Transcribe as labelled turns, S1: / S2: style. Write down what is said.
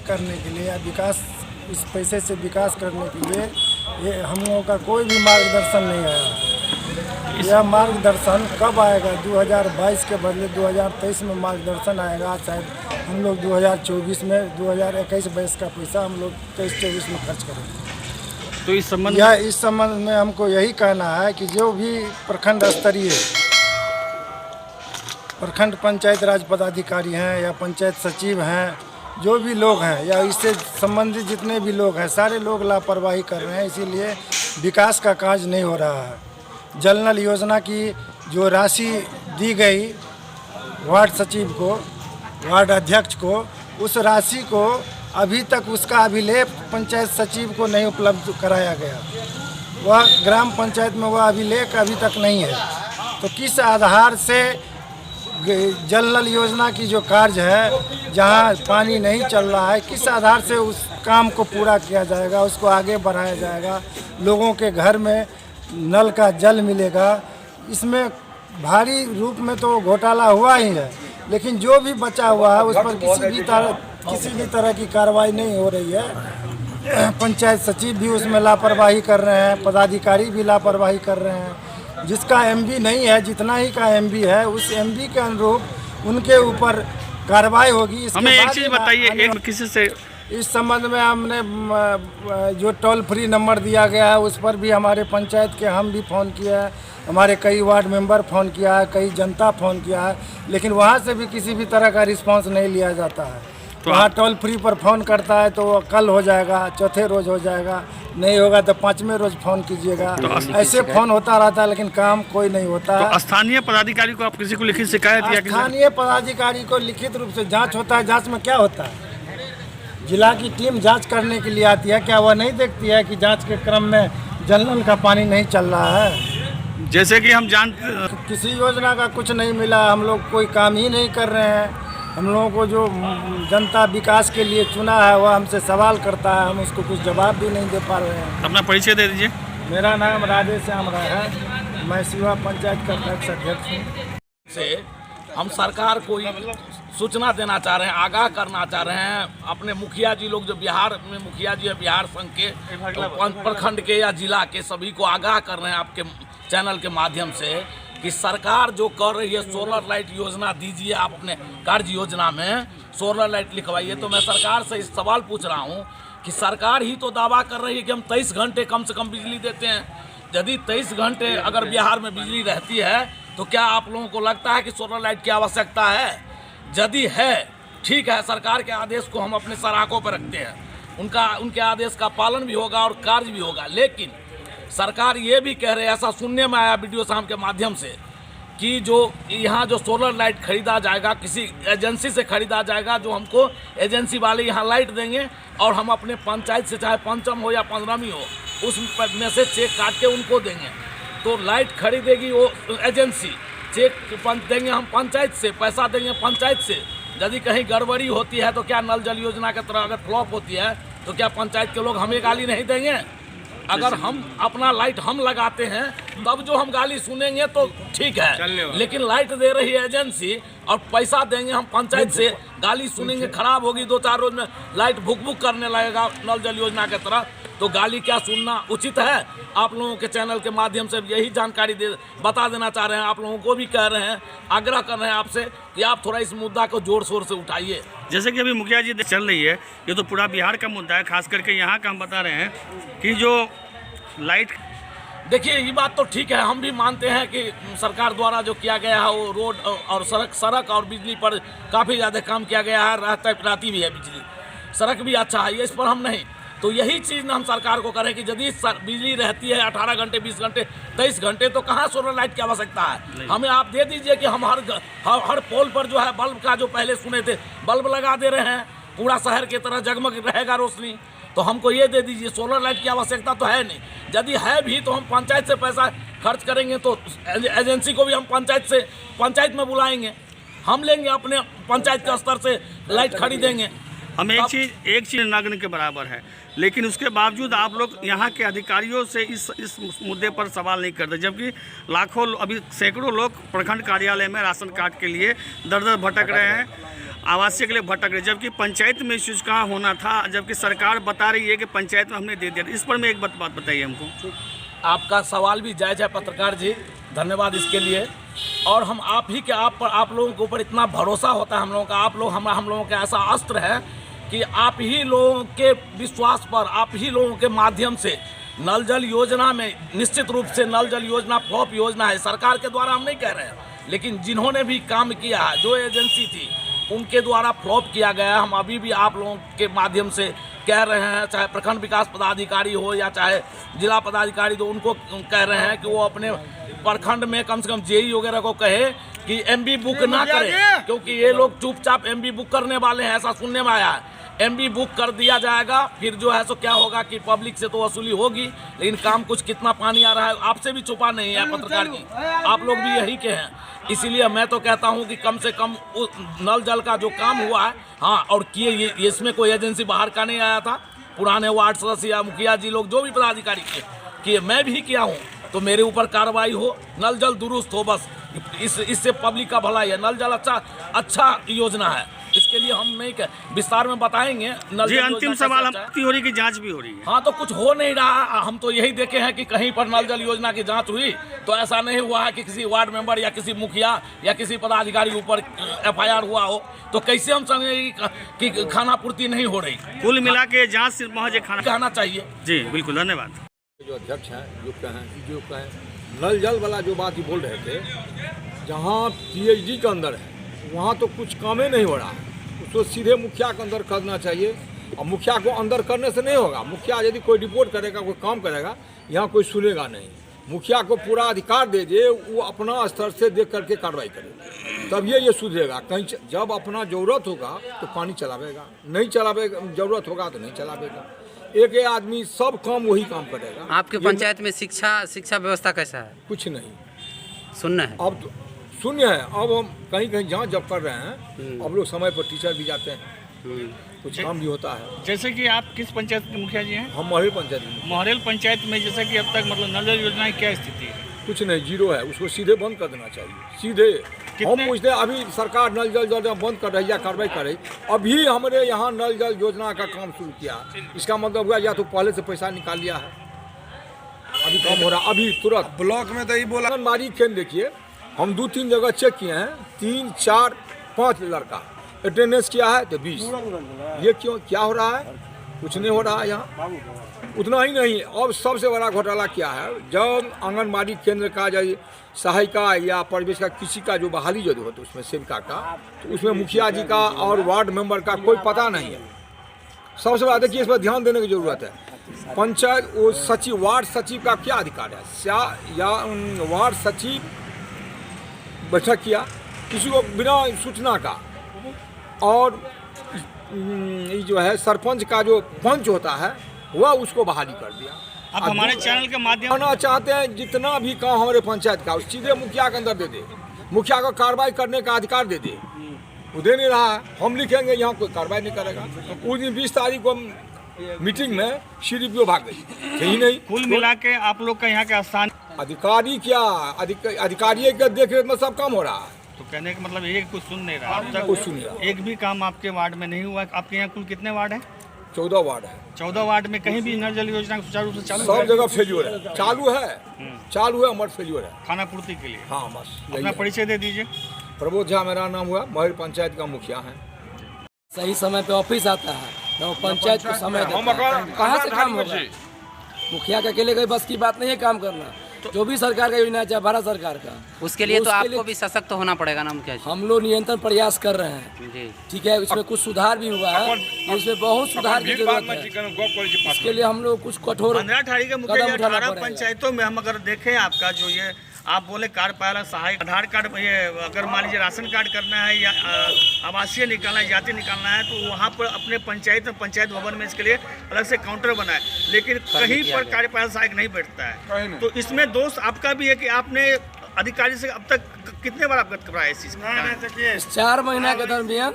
S1: करने के लिए या विकास, इस पैसे से विकास करने के लिए ये हम लोगों का कोई भी मार्गदर्शन नहीं आया। यह मार्गदर्शन कब आएगा? 2022 के बदले 2023 में मार्गदर्शन आएगा। शायद हम लोग 2024 में 2021-22 का पैसा हम लोग 23-24 में खर्च करेंगे।
S2: तो इस
S1: संबंध में हमको यही कहना है कि जो भी प्रखंड स्तरीय प्रखंड पंचायत राज पदाधिकारी हैं या पंचायत सचिव हैं, जो भी लोग हैं या इससे संबंधित जितने भी लोग हैं, सारे लोग लापरवाही कर रहे हैं। इसीलिए विकास का कार्य नहीं हो रहा है। जल नल योजना की जो राशि दी गई वार्ड सचिव को, वार्ड अध्यक्ष को, उस राशि को अभी तक उसका अभिलेख पंचायत सचिव को नहीं उपलब्ध कराया गया। वह ग्राम पंचायत में वह अभिलेख अभी तक नहीं है। तो किस आधार से जल नल योजना की जो कार्य है, जहां पानी नहीं चल रहा है, किस आधार से उस काम को पूरा किया जाएगा, उसको आगे बढ़ाया जाएगा, लोगों के घर में नल का जल मिलेगा? इसमें भारी रूप में तो घोटाला हुआ ही है, लेकिन जो भी बचा हुआ है उस पर किसी भी तरह की कार्रवाई नहीं हो रही है। पंचायत सचिव भी उसमें लापरवाही कर रहे हैं, पदाधिकारी भी लापरवाही कर रहे हैं। जिसका एमबी नहीं है, जितना ही का एमबी है, उस एमबी के अनुरूप उनके ऊपर कार्रवाई होगी।
S2: हमें एक चीज़ बताइए, एक किसी से
S1: इस संबंध में हमने जो टोल फ्री नंबर दिया गया है उस पर भी हमारे पंचायत के हम भी फ़ोन किया है, हमारे कई वार्ड मेंबर फ़ोन किया है, कई जनता फ़ोन किया है, लेकिन वहाँ से भी किसी भी तरह का रिस्पांस नहीं लिया जाता है। तो वहाँ टोल फ्री पर फ़ोन करता है तो कल हो जाएगा, चौथे रोज़ हो जाएगा, नहीं होगा तो 5वें रोज़ फ़ोन कीजिएगा। तो ऐसे फ़ोन होता रहता है, लेकिन काम कोई नहीं होता है।
S2: तो स्थानीय पदाधिकारी को आप किसी को लिखित शिकायत या
S1: स्थानीय पदाधिकारी को लिखित रूप से जाँच होता है। जाँच में क्या होता है? जिला की टीम जांच करने के लिए आती है, क्या वह नहीं देखती है कि जांच के क्रम में जल नल का पानी नहीं चल रहा है?
S2: जैसे कि हम
S1: किसी योजना का कुछ नहीं मिला, हम लोग कोई काम ही नहीं कर रहे हैं। हम लोगों को जो जनता विकास के लिए चुना है वह हमसे सवाल करता है, हम उसको कुछ जवाब भी नहीं दे पा रहे हैं।
S2: अपना परिचय दे दीजिए।
S1: मेरा नाम राधे श्याम राय है, मैं शिवा पंचायत का अध्यक्ष हूँ।
S3: हम सरकार को सूचना देना चाह रहे हैं, आगाह करना चाह रहे हैं। अपने मुखिया जी लोग जो बिहार में मुखिया जी है, बिहार संघ के, प्रखंड के या जिला के, सभी को आगाह कर रहे हैं आपके चैनल के माध्यम से कि सरकार जो कर रही है, सोलर लाइट योजना दीजिए, आप अपने कार्य योजना में सोलर लाइट लिखवाइए। तो मैं सरकार से इस सवाल पूछ रहा हूँ कि सरकार ही तो दावा कर रही है कि हम 23 घंटे कम से कम बिजली देते हैं। यदि 23 घंटे अगर बिहार में बिजली रहती है तो क्या आप लोगों को लगता है कि सोलर लाइट की आवश्यकता है? यदि है, ठीक है, सरकार के आदेश को हम अपने सराखों पर रखते हैं, उनके आदेश का पालन भी होगा और कार्य भी होगा। लेकिन सरकार ये भी कह रहे हैं, ऐसा सुनने में आया वीडियो साहब के माध्यम से, कि जो यहाँ जो सोलर लाइट खरीदा जाएगा किसी एजेंसी से खरीदा जाएगा, जो हमको एजेंसी वाले यहाँ लाइट देंगे और हम अपने पंचायत से, चाहे पंचम हो या 15वीं हो, उस में से चेक काट के उनको देंगे। तो लाइट खरीदेगी वो एजेंसी, चेक देंगे हम पंचायत से, पैसा देंगे पंचायत से। यदि कहीं गड़बड़ी होती है तो क्या नल जल योजना की तरह अगर फ्लॉप होती है तो क्या पंचायत के लोग हमें गाली नहीं देंगे? अगर हम अपना लाइट हम लगाते हैं तब जो हम गाली सुनेंगे तो ठीक है, लेकिन लाइट दे रही है एजेंसी और पैसा देंगे हम पंचायत से, गाली सुनेंगे, खराब होगी, 2-4 रोज में लाइट भुक भुक करने लगेगा नल जल योजना की तरह, तो गाली क्या सुनना उचित है? आप लोगों के चैनल के माध्यम से यही जानकारी बता देना चाह रहे हैं, आप लोगों को भी कह रहे हैं, आग्रह कर रहे हैं आपसे कि आप थोड़ा इस मुद्दा को जोर शोर से उठाइए।
S2: जैसे कि अभी मुखिया जी चल रही है, ये तो पूरा बिहार का मुद्दा है, खास करके यहाँ का हम बता रहे हैं कि जो लाइट,
S3: देखिए ये बात तो ठीक है, हम भी मानते हैं कि सरकार द्वारा जो किया गया है वो रोड और सड़क और बिजली पर काफ़ी ज़्यादा काम किया गया है, राती भी है बिजली, सड़क भी अच्छा है, इस पर हम नहीं। तो यही चीज़ ना हम सरकार को करें कि यदि बिजली रहती है 18 घंटे, 20 घंटे, 23 घंटे, तो कहाँ सोलर लाइट की आवश्यकता है? हमें आप दे दीजिए कि हम हर पोल पर जो है बल्ब का, जो पहले सुने थे, बल्ब लगा दे रहे हैं, पूरा शहर की तरह जगमग रहेगा रोशनी। तो हमको ये दे दीजिए, सोलर लाइट की आवश्यकता तो है नहीं। यदि है भी तो हम पंचायत से पैसा खर्च करेंगे, तो एजेंसी को भी हम पंचायत में बुलाएंगे, हम लेंगे अपने पंचायत के स्तर से लाइट खरीदेंगे।
S2: हम एक चीज़ नगण्य के बराबर है, लेकिन उसके बावजूद आप लोग यहाँ के अधिकारियों से इस मुद्दे पर सवाल नहीं करते, जबकि लाखों, अभी सैकड़ों लोग प्रखंड कार्यालय में राशन कार्ड के लिए दर दर भटक रहे हैं। आवासीय के लिए भटक रहे, जबकि पंचायत में इश्यूज कहाँ होना था, जबकि सरकार बता रही है कि पंचायत में हमने दे दिया। इस पर में एक बात बताइए हमको।
S3: आपका सवाल भी जायज़ है पत्रकार जी, धन्यवाद इसके लिए। और हम आप ही के आप लोगों के ऊपर इतना भरोसा होता है हम लोगों का, आप लोग हम लोगों का ऐसा अस्त्र है कि आप ही लोगों के विश्वास पर, आप ही लोगों के माध्यम से नल जल योजना में, निश्चित रूप से नल जल योजना फ्लॉप योजना है, सरकार के द्वारा हम नहीं कह रहे हैं, लेकिन जिन्होंने भी काम किया है, जो एजेंसी थी उनके द्वारा फ्लॉप किया गया है। हम अभी भी आप लोगों के माध्यम से कह रहे हैं, चाहे प्रखंड विकास पदाधिकारी हो या चाहे जिला पदाधिकारी, तो उनको कह रहे हैं कि वो अपने प्रखंड में कम से कम जेई वगैरह को कहे कि एमबी बुक ना करें, क्योंकि ये लोग चुपचाप एमबी बुक करने वाले हैं, ऐसा सुनने में आया है। एमबी बुक कर दिया जाएगा, फिर जो है सो क्या होगा कि पब्लिक से तो वसूली होगी, लेकिन काम कुछ कितना पानी आ रहा है आपसे भी छुपा नहीं है पत्रकार जी, आप लोग भी यही के हैं। इसीलिए मैं तो कहता हूं कि कम से कम नल जल का जो काम हुआ है, हाँ, और किए, इसमें कोई एजेंसी बाहर का नहीं आया था, पुराने वार्ड सदस्य या मुखिया जी लोग जो भी पदाधिकारी किए, मैं भी किया हूँ, तो मेरे ऊपर कार्रवाई हो, नल जल दुरुस्त हो, बस इससे पब्लिक का भलाई है। नल जल अच्छा योजना है, इसके लिए हम नहीं विस्तार में बताएंगे।
S2: जी, अंतिम सवाल हम हो रही की जांच भी हो रही है।
S3: हाँ, तो कुछ हो नहीं रहा, हम तो यही देखे हैं कि कहीं पर नल जल योजना की जांच हुई तो ऐसा नहीं हुआ है कि किसी वार्ड मेंबर या किसी मुखिया या किसी पदाधिकारी ऊपर FIR हुआ हो, तो कैसे हम समझेंगे कि खाना पूर्ति नहीं हो रही।
S2: कुल मिला के जाँच सिर्फ महज खाना
S3: कहना चाहिए।
S2: जी बिल्कुल, धन्यवाद।
S4: जो अध्यक्ष हैं जो कहें नल जल वाला जो बात ही बोल रहे थे, जहाँ PhD के अंदर है वहाँ तो कुछ काम ही नहीं हो रहा है, उसको सीधे मुखिया के अंदर करना चाहिए। और मुखिया को अंदर करने से नहीं होगा, मुखिया यदि कोई रिपोर्ट करेगा, कोई काम करेगा, यहाँ कोई सुनेगा नहीं। मुखिया को पूरा अधिकार दे दे, वो अपना स्तर से देख करके कार्रवाई करे, तब ये सुधरेगा। कहीं जब अपना ज़रूरत होगा तो पानी चलावेगा, नहीं चलावेगा, ज़रूरत होगा तो नहीं चलावेगा। एक आदमी सब काम वही काम करेगा।
S5: आपके पंचायत में शिक्षा व्यवस्था कैसा है?
S4: कुछ नहीं,
S5: सुनना है।
S4: अब तो शून्य है। अब हम कहीं जांच जब कर रहे हैं, अब लोग समय पर टीचर भी जाते हैं, कुछ काम भी होता है।
S2: जैसे कि आप किस पंचायत के मुखिया जी हैं?
S4: हम मोहरेल पंचायत में।
S2: मोहरेल पंचायत में जैसे कि अब तक मतलब नल जल योजना की क्या स्थिति है?
S4: कुछ नहीं, जीरो है, उसको सीधे बंद कर देना चाहिए, सीधे। हम पूछते हैं, अभी सरकार नल जल योजना बंद कर रही है, कार्रवाई कर रही, अभी हमारे यहाँ नल जल योजना का काम शुरू किया, इसका मतलब हुआ या तो पहले से पैसा निकाल लिया है, अभी काम हो रहा, अभी तुरंत।
S1: ब्लॉक में तो ही बोला,
S4: आंगनबाड़ी केंद्र देखिए, हम 2-3 जगह चेक किए हैं, 3, 4, 5 लड़का अटेंडेंस किया है तो 20। ये क्यों, क्या हो रहा है? कुछ नहीं हो रहा है यहाँ। उतना ही नहीं, अब सबसे बड़ा घोटाला क्या है, जब आंगनबाड़ी केंद्र का जो सहायिका या परिवेश का किसी का जो बहाली जो होता है उसमें सेविका का, तो उसमें मुखिया जी का और वार्ड मेंबर का कोई पता नहीं है। सबसे बड़ा देखिए, इस पर ध्यान देने की जरूरत है। पंचायत वो सचिव, वार्ड सचिव का क्या अधिकार है? या वार्ड सचिव बैठक किया किसी को बिना सूचना का, और ये जो है सरपंच का जो पंच होता है वह उसको बहाली कर दिया।
S2: आप हमारे चैनल के माध्यम
S4: से चाहते हैं जितना भी काम हमारे पंचायत का सीधे मुखिया के अंदर दे दे, मुखिया को कार्रवाई करने का अधिकार दे दे, वो दे नहीं रहा है। हम लिखेंगे, यहाँ कोई कार्रवाई नहीं करेगा। उस दिन 20 तारीख को मीटिंग में CDPO भाग गई, यही नहीं।
S2: कुल मिला के आप लोग का यहाँ के स्थान
S4: अधिकारी क्या, अधिकारी के देख रेख में सब काम हो रहा है।
S2: तो कहने का मतलब ये कुछ सुन नहीं रहा, अब तक
S4: कुछ सुन नहीं रहा।
S2: एक भी काम आपके वार्ड में नहीं हुआ। आपके यहाँ कुल कितने वार्ड हैं?
S4: 14 वार्ड है।
S2: 14 वार्ड में कहीं भी नल जल योजना सुचारू रूप से चालू
S4: सब जगह फेल्योर है, चालू है मगर फेल्योर है
S2: खाना पूर्ति के लिए।
S4: हाँ, बस
S2: अपना परिचय दे दीजिए।
S4: प्रबोध झा मेरा नाम हुआ, मोहरेल पंचायत का मुखिया है।
S6: सही समय पे ऑफिस आता है, न पंचायत को समय देता है, कहाँ से काम होगा? मुखिया के अकेले कोई बस की बात नहीं है काम करना। जो भी सरकार का योजना है, चाहे भारत सरकार का,
S5: उसके लिए तो आपको भी सशक्त होना पड़ेगा ना मुखिया जी।
S6: हम लोग निरंतर प्रयास कर रहे हैं
S5: जी,
S6: ठीक है। इसमें कुछ सुधार भी हुआ है, इसमें बहुत सुधार की जरूरत है। इसके लिए हम लोग कुछ कठोर
S2: 15 के मुखिया 18 पंचायतों में हम अगर देखें, आपका जो ये आप बोले कार्यपालक सहायक, आधार कार्ड, ये अगर मान लीजिए राशन कार्ड करना है या आवासीय निकालना है, जाति निकालना है, तो वहाँ पर अपने पंचायत में, पंचायत भवन में इसके लिए अलग से काउंटर बना है, लेकिन कहीं पर कार्यपालक सहायक नहीं बैठता है। तो इसमें दोष आपका भी है कि आपने अधिकारी से अब तक कितने बार अवगत कराया इस चीज़ का?
S6: 4 महीना के दरमियान